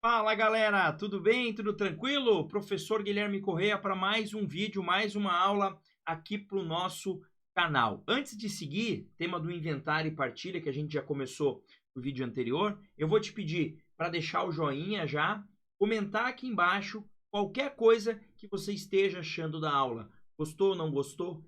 Fala galera, tudo bem? Tudo tranquilo? Professor Guilherme Correia para mais um vídeo, mais uma aula aqui para o nosso canal. Antes de seguir, tema do inventário e partilha que a gente já começou no vídeo anterior, eu vou te pedir para deixar o joinha já, comentar aqui embaixo qualquer coisa que você esteja achando da aula. Gostou ou não gostou?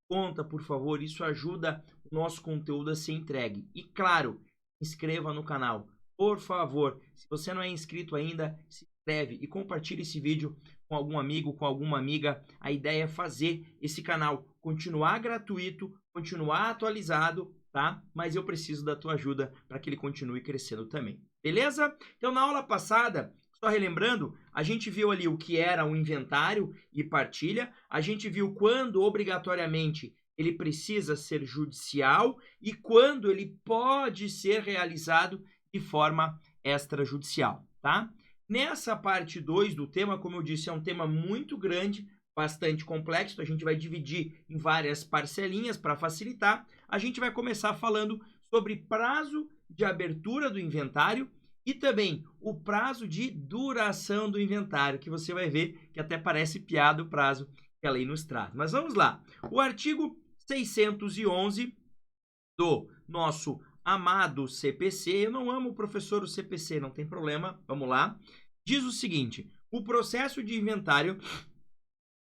Conta, por favor, isso ajuda o nosso conteúdo a ser entregue. E claro, inscreva no canal. Por favor, se você não é inscrito ainda, se inscreve e compartilhe esse vídeo com algum amigo, com alguma amiga. A ideia é fazer esse canal continuar gratuito, continuar atualizado, tá? Mas eu preciso da tua ajuda para que ele continue crescendo também. Beleza? Então, na aula passada, só relembrando, a gente viu ali o que era um inventário e partilha, a gente viu quando obrigatoriamente ele precisa ser judicial e quando ele pode ser realizado de forma extrajudicial, tá? Nessa parte 2 do tema, como eu disse, é um tema muito grande, bastante complexo, a gente vai dividir em várias parcelinhas para facilitar. A gente vai começar falando sobre prazo de abertura do inventário e também o prazo de duração do inventário, que você vai ver que até parece piada o prazo que a lei nos traz. Mas vamos lá. O artigo 611 do nosso amado CPC, eu não amo o professor o CPC, não tem problema, vamos lá. Diz o seguinte: o processo de inventário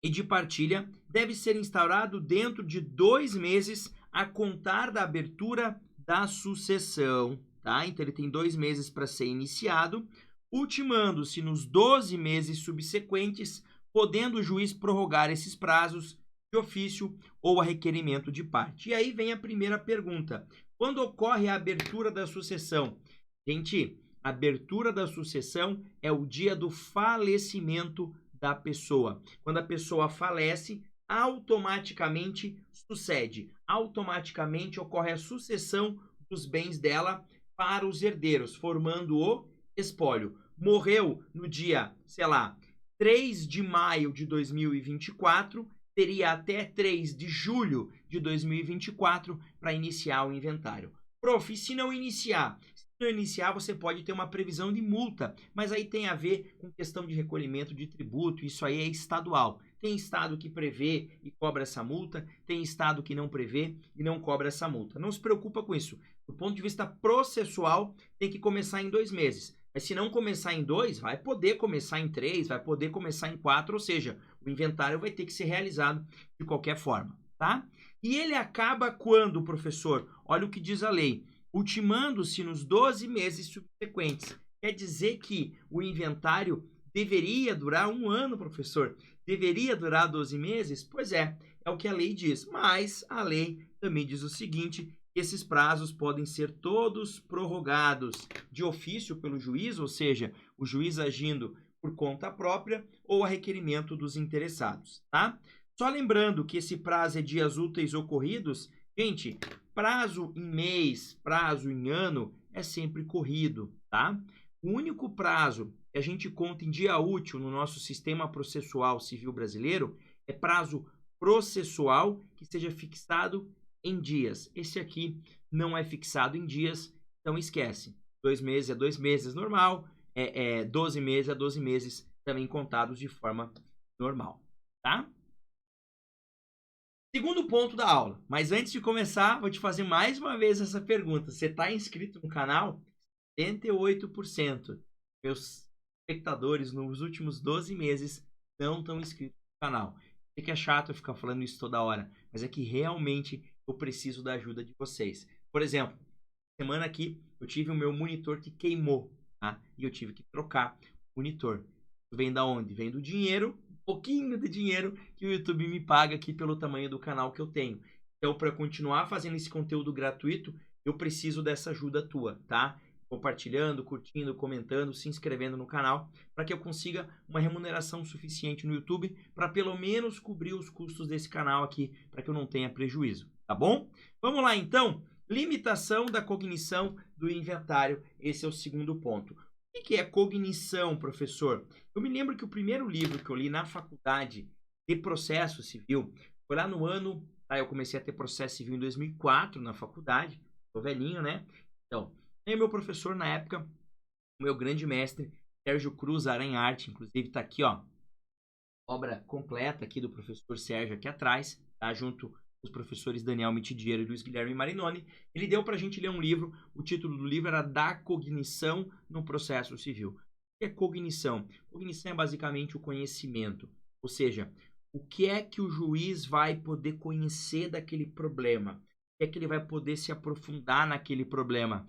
e de partilha deve ser instaurado dentro de 2 meses a contar da abertura da sucessão, tá? Então ele tem 2 meses para ser iniciado, ultimando-se nos 12 meses subsequentes, podendo o juiz prorrogar esses prazos de ofício ou a requerimento de parte. E aí vem a primeira pergunta: quando ocorre a abertura da sucessão? Gente, a abertura da sucessão é o dia do falecimento da pessoa. Quando a pessoa falece, automaticamente sucede, automaticamente ocorre a sucessão dos bens dela para os herdeiros, formando o espólio. Morreu no dia, sei lá, 3 de maio de 2024, teria até 3 de julho de 2024 para iniciar o inventário. Prof, e se não iniciar? Se não iniciar, você pode ter uma previsão de multa, mas aí tem a ver com questão de recolhimento de tributo, isso aí é estadual. Tem estado que prevê e cobra essa multa, tem estado que não prevê e não cobra essa multa. Não se preocupa com isso. Do ponto de vista processual, tem que começar em 2 meses. Mas se não começar em 2, vai poder começar em 3, vai poder começar em 4, ou seja, o inventário vai ter que ser realizado de qualquer forma, tá? E ele acaba quando, professor? Olha o que diz a lei: ultimando-se nos 12 meses subsequentes. Quer dizer que o inventário deveria durar 1 ano, professor? Deveria durar 12 meses? Pois é o que a lei diz. Mas a lei também diz o seguinte: esses prazos podem ser todos prorrogados de ofício pelo juiz, ou seja, o juiz agindo por conta própria ou a requerimento dos interessados, tá? Só lembrando que esse prazo é dias úteis ocorridos. Gente, prazo em mês, prazo em ano é sempre corrido, tá? O único prazo que a gente conta em dia útil no nosso sistema processual civil brasileiro é prazo processual que seja fixado em dias. Esse aqui não é fixado em dias, então esquece. 2 meses é 2 meses normal, 12 meses é 12 meses também contados de forma normal, tá? Segundo ponto da aula, mas antes de começar, vou te fazer mais uma vez essa pergunta. Você está inscrito no canal? 78% meus espectadores nos últimos 12 meses não estão inscritos no canal. Sei que é chato eu ficar falando isso toda hora, mas é que realmente eu preciso da ajuda de vocês. Por exemplo, semana aqui eu tive o meu monitor que queimou, tá? E eu tive que trocar o monitor. Vem da onde? Vem do dinheiro, um pouquinho de dinheiro que o YouTube me paga aqui pelo tamanho do canal que eu tenho. Então, para continuar fazendo esse conteúdo gratuito, eu preciso dessa ajuda tua, tá? Compartilhando, curtindo, comentando, se inscrevendo no canal, para que eu consiga uma remuneração suficiente no YouTube para pelo menos cobrir os custos desse canal aqui, para que eu não tenha prejuízo, tá bom? Vamos lá então. Limitação da cognição do inventário, esse é o segundo ponto. O que é cognição, professor? Eu me lembro que o primeiro livro que eu li na faculdade de processo civil foi lá no ano, tá? Eu comecei a ter processo civil em 2004 na faculdade, tô velhinho, né? Então, aí meu professor na época, o meu grande mestre, Sérgio Cruz Aranharte, inclusive está aqui, ó, obra completa aqui do professor Sérgio aqui atrás, tá? Junto com os professores Daniel Mitidiero e Luiz Guilherme Marinoni. Ele deu para a gente ler um livro, o título do livro era Da Cognição no Processo Civil. O que é cognição? Cognição é basicamente o conhecimento, ou seja, o que é que o juiz vai poder conhecer daquele problema? O que é que ele vai poder se aprofundar naquele problema?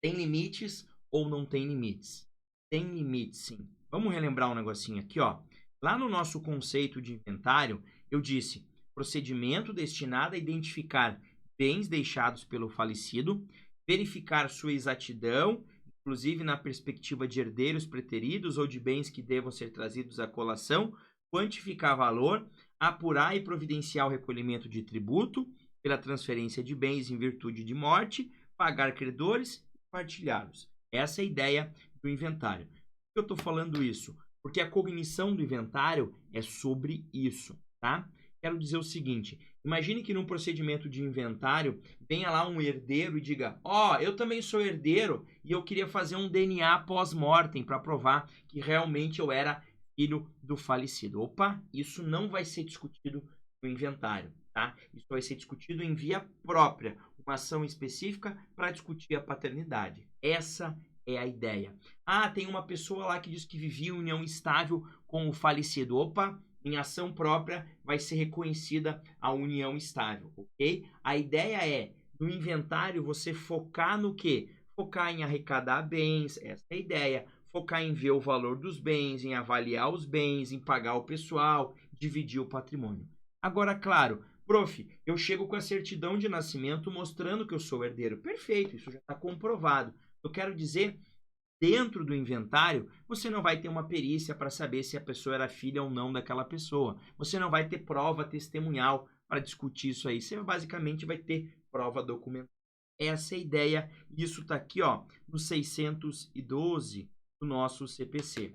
Tem limites ou não tem limites? Tem limites, sim. Vamos relembrar um negocinho aqui, ó. Lá no nosso conceito de inventário, eu disse procedimento destinado a identificar bens deixados pelo falecido, verificar sua exatidão, inclusive na perspectiva de herdeiros preteridos ou de bens que devam ser trazidos à colação, quantificar valor, apurar e providenciar o recolhimento de tributo pela transferência de bens em virtude de morte, pagar credores e partilhá-los. Essa é a ideia do inventário. Por que eu estou falando isso? Porque a cognição do inventário é sobre isso, tá? Quero dizer o seguinte, imagine que num procedimento de inventário venha lá um herdeiro e diga, ó, eu também sou herdeiro e eu queria fazer um DNA pós-mortem para provar que realmente eu era filho do falecido. Opa, isso não vai ser discutido no inventário, tá? Isso vai ser discutido em via própria, uma ação específica para discutir a paternidade. Essa é a ideia. Ah, tem uma pessoa lá que diz que vivia em união estável com o falecido. Opa, em ação própria vai ser reconhecida a união estável, ok? A ideia é, no inventário, você focar no quê? Focar em arrecadar bens, essa é a ideia. Focar em ver o valor dos bens, em avaliar os bens, em pagar o pessoal, dividir o patrimônio. Agora, claro, prof, eu chego com a certidão de nascimento mostrando que eu sou herdeiro. Perfeito, isso já está comprovado. Eu quero dizer, dentro do inventário, você não vai ter uma perícia para saber se a pessoa era filha ou não daquela pessoa. Você não vai ter prova testemunhal para discutir isso aí. Você basicamente vai ter prova documental. Essa é a ideia. Isso está aqui, ó, no 612 do nosso CPC.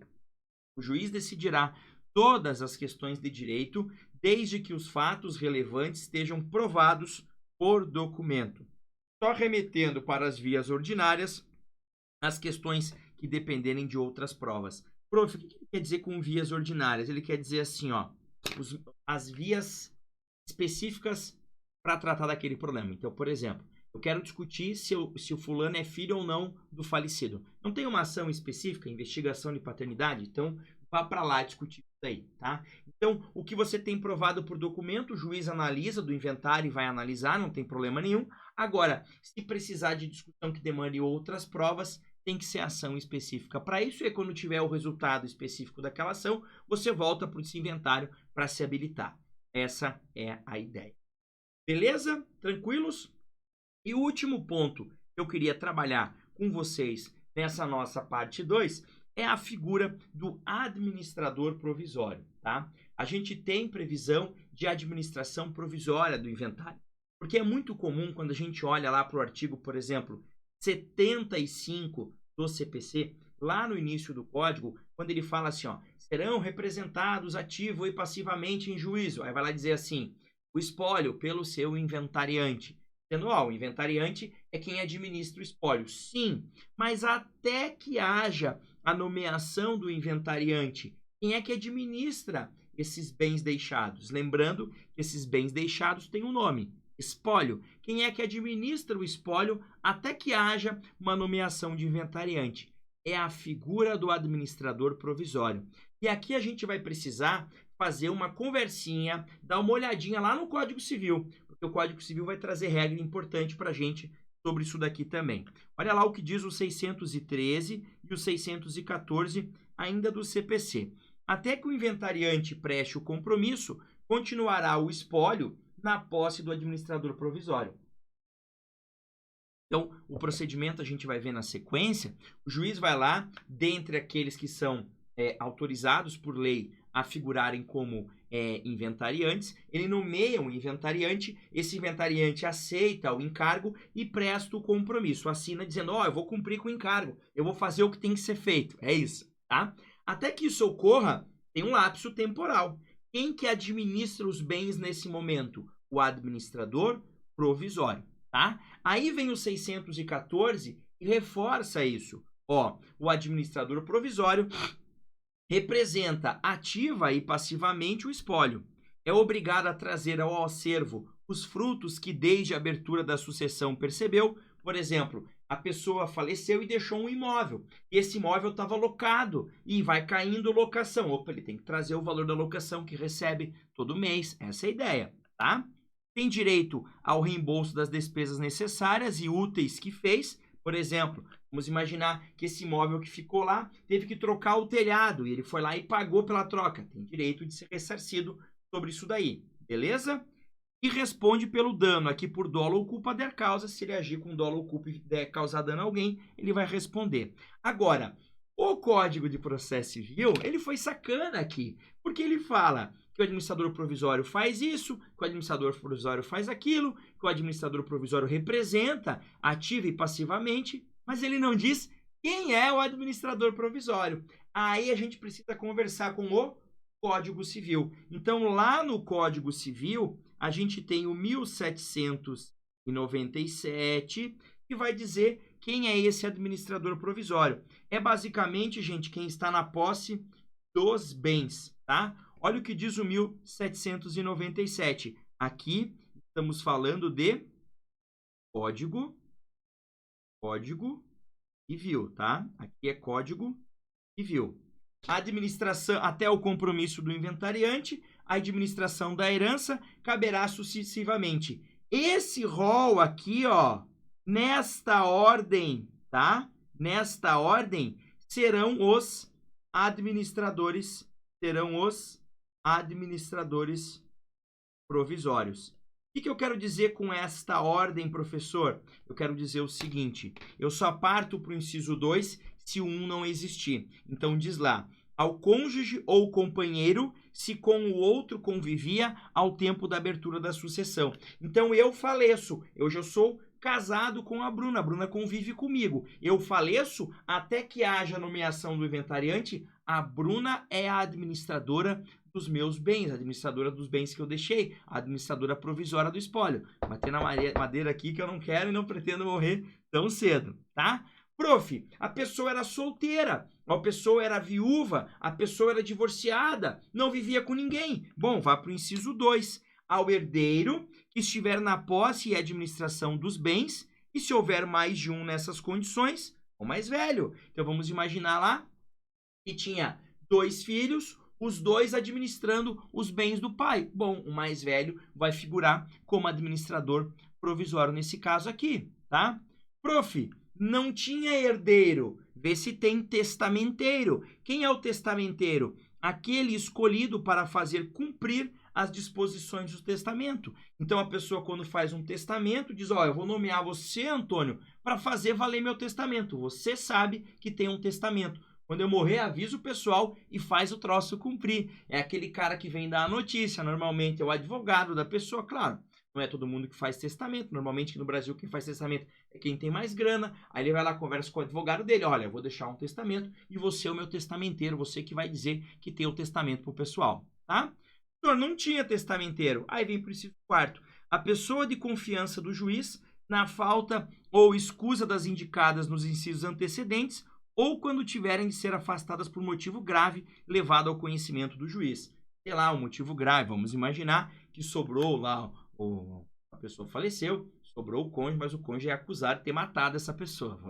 O juiz decidirá todas as questões de direito, desde que os fatos relevantes estejam provados por documento, só remetendo para as vias ordinárias as questões que dependerem de outras provas. Prof, o que ele quer dizer com vias ordinárias? Ele quer dizer assim, ó, as vias específicas para tratar daquele problema. Então, por exemplo, eu quero discutir se o fulano é filho ou não do falecido. Não tem uma ação específica, investigação de paternidade? Então, vá para lá discutir isso aí, tá? Então, o que você tem provado por documento, o juiz analisa do inventário e vai analisar, não tem problema nenhum. Agora, se precisar de discussão que demande outras provas, tem que ser ação específica para isso, e quando tiver o resultado específico daquela ação, você volta para esse inventário para se habilitar. Essa é a ideia. Beleza? Tranquilos? E o último ponto que eu queria trabalhar com vocês nessa nossa parte 2 é a figura do administrador provisório, tá? A gente tem previsão de administração provisória do inventário, porque é muito comum quando a gente olha lá para o artigo, por exemplo, 75 do CPC, lá no início do código, quando ele fala assim, ó, serão representados ativo e passivamente em juízo. Aí vai lá dizer assim, o espólio pelo seu inventariante. Sendo, ó, o inventariante é quem administra o espólio. Sim, mas até que haja a nomeação do inventariante, quem é que administra esses bens deixados? Lembrando que esses bens deixados têm um nome. Espólio. Quem é que administra o espólio até que haja uma nomeação de inventariante? É a figura do administrador provisório. E aqui a gente vai precisar fazer uma conversinha, dar uma olhadinha lá no Código Civil, porque o Código Civil vai trazer regra importante para a gente sobre isso daqui também. Olha lá o que diz o 613 e o 614 ainda do CPC. Até que o inventariante preste o compromisso, continuará o espólio na posse do administrador provisório. Então, o procedimento a gente vai ver na sequência. O juiz vai lá, dentre aqueles que são autorizados por lei a figurarem como inventariantes, ele nomeia um inventariante, esse inventariante aceita o encargo e presta o compromisso, assina dizendo, ó, eu vou cumprir com o encargo, eu vou fazer o que tem que ser feito, é isso, tá? Até que isso ocorra, tem um lapso temporal. Quem que administra os bens nesse momento? O administrador provisório, tá? Aí vem o 614 e reforça isso. Ó, o administrador provisório representa ativa e passivamente o espólio. É obrigado a trazer ao acervo os frutos que desde a abertura da sucessão percebeu. Por exemplo, a pessoa faleceu e deixou um imóvel. Esse imóvel estava locado e vai caindo locação. Opa, ele tem que trazer o valor da locação que recebe todo mês. Essa é a ideia, tá? Tem direito ao reembolso das despesas necessárias e úteis que fez. Por exemplo, vamos imaginar que esse imóvel que ficou lá teve que trocar o telhado e ele foi lá e pagou pela troca. Tem direito de ser ressarcido sobre isso daí, beleza? E responde pelo dano aqui por dolo ou culpa der causa. Se ele agir com dolo ou culpa e der causar dano a alguém, ele vai responder. Agora, o Código de Processo Civil, ele foi sacana aqui, porque ele fala que o administrador provisório faz isso, que o administrador provisório faz aquilo, que o administrador provisório representa ativa e passivamente, mas ele não diz quem é o administrador provisório. Aí a gente precisa conversar com o Código Civil. Então, lá no Código Civil, a gente tem o 1797, que vai dizer quem é esse administrador provisório. É basicamente, gente, quem está na posse dos bens, tá? Olha o que diz o 1797. Aqui estamos falando de Código Civil, tá? Aqui é Código Civil. A administração, até o compromisso do inventariante, a administração da herança caberá sucessivamente. Esse rol aqui, ó, nesta ordem, tá? Nesta ordem serão os administradores provisórios. O que eu quero dizer com esta ordem, professor? Eu quero dizer o seguinte, eu só parto para o inciso 2 se o 1 não existir. Então diz lá, ao cônjuge ou companheiro, se com o outro convivia ao tempo da abertura da sucessão. Então eu faleço, eu já sou casado com a Bruna convive comigo. Eu faleço até que haja nomeação do inventariante, a Bruna é a administradora dos meus bens, a administradora dos bens que eu deixei, a administradora provisória do espólio. Bater na madeira aqui que eu não quero e não pretendo morrer tão cedo, tá? Prof, a pessoa era solteira, a pessoa era viúva, a pessoa era divorciada, não vivia com ninguém. Bom, vá para o inciso 2. Ao herdeiro que estiver na posse e administração dos bens, e se houver mais de um nessas condições, o mais velho. Então vamos imaginar lá que tinha 2 filhos, os 2 administrando os bens do pai. Bom, o mais velho vai figurar como administrador provisório nesse caso aqui, tá? Prof, não tinha herdeiro, vê se tem testamenteiro. Quem é o testamenteiro? Aquele escolhido para fazer cumprir as disposições do testamento. Então a pessoa, quando faz um testamento, diz, ó, eu vou nomear você, Antônio, para fazer valer meu testamento. Você sabe que tem um testamento. Quando eu morrer, avisa o pessoal e faz o troço cumprir. É aquele cara que vem dar a notícia, normalmente é o advogado da pessoa, claro. Não é todo mundo que faz testamento. Normalmente no Brasil quem faz testamento é quem tem mais grana. Aí ele vai lá, conversa com o advogado dele. Olha, eu vou deixar um testamento e você é o meu testamenteiro. Você que vai dizer que tem o testamento pro pessoal, tá? Não tinha testamenteiro. Aí vem para o inciso 4º. A pessoa de confiança do juiz, na falta ou escusa das indicadas nos incisos antecedentes, ou quando tiverem de ser afastadas por motivo grave levado ao conhecimento do juiz. Sei lá, um motivo grave. Vamos imaginar que sobrou lá, a pessoa faleceu, sobrou o cônjuge, mas o cônjuge é acusado de ter matado essa pessoa.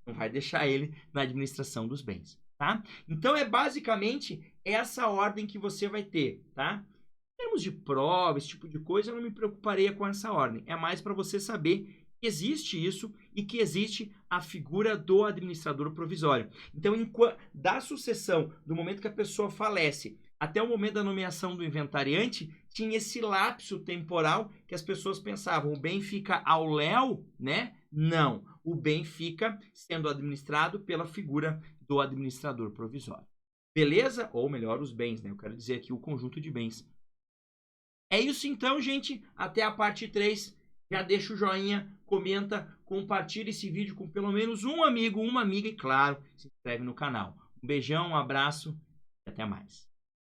Não vai deixar ele na administração dos bens, tá? Então é basicamente essa ordem que você vai ter, tá? Em termos de prova, esse tipo de coisa, eu não me preocuparia com essa ordem. É mais para você saber que existe isso e que existe a figura do administrador provisório. Então, da sucessão, do momento que a pessoa falece até o momento da nomeação do inventariante, tinha esse lapso temporal que as pessoas pensavam, o bem fica ao léu, né? Não, o bem fica sendo administrado pela figura do administrador provisório. Beleza? Ou melhor, os bens, né? Eu quero dizer aqui o conjunto de bens. É isso então, gente. Até a parte 3. Já deixa o joinha, comenta, compartilha esse vídeo com pelo menos um amigo, uma amiga e, claro, se inscreve no canal. Um beijão, um abraço e até mais.